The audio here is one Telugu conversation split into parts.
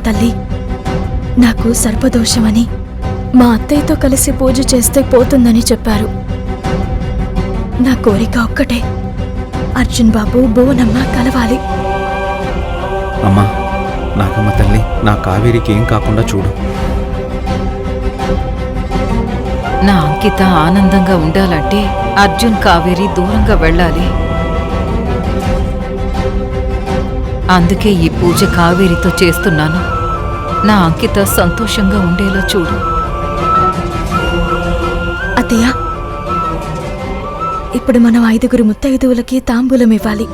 తల్లి, నాకు సర్పదోషమని మా అత్తయ్యతో కలిసి పూజ చేస్తే పోతుందని చెప్పారు. నా కోరిక ఒక్కటే, అర్జున్ బాబు భువనమ్మ కలవాలి. అమ్మా, నాగమ్మ తల్లి, నా కావేరికి ఏం కాకుండా చూడు. నా అంకిత ఆనందంగా ఉండాలంటే అర్జున్ కావేరి దూరంగా వెళ్ళాలి. అందుకే ఈ పూజ కావేరితో చేస్తున్నాను. నా అంకిత సంతోషంగా ఉండేలా చూడు. అత్తయ్య, ఇప్పుడు మనం 5 ముత్తైదువులకి తాంబూలం ఇవ్వాలి.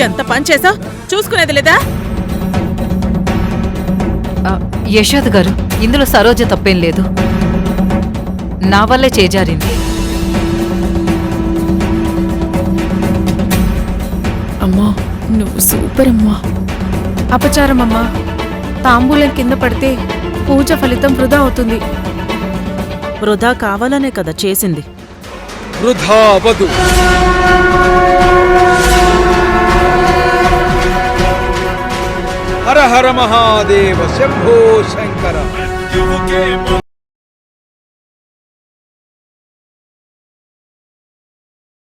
ఎంత పని చేసావు, చూసుకునేది లేదా? యశోద్ గారు, ఇందులో సరోజ తప్పేం లేదు. నా వల్లే చేజారింది. అమ్మా, నువ్వు సూపర్ అమ్మా. అపచారమమ్మా, తాంబూలం కింద పడితే పూజ ఫలితం వృధా అవుతుంది. వృధా కావాలనే కదా చేసింది. వృధా అవదు. హర హర మహాదేవ, శంభో శంకర.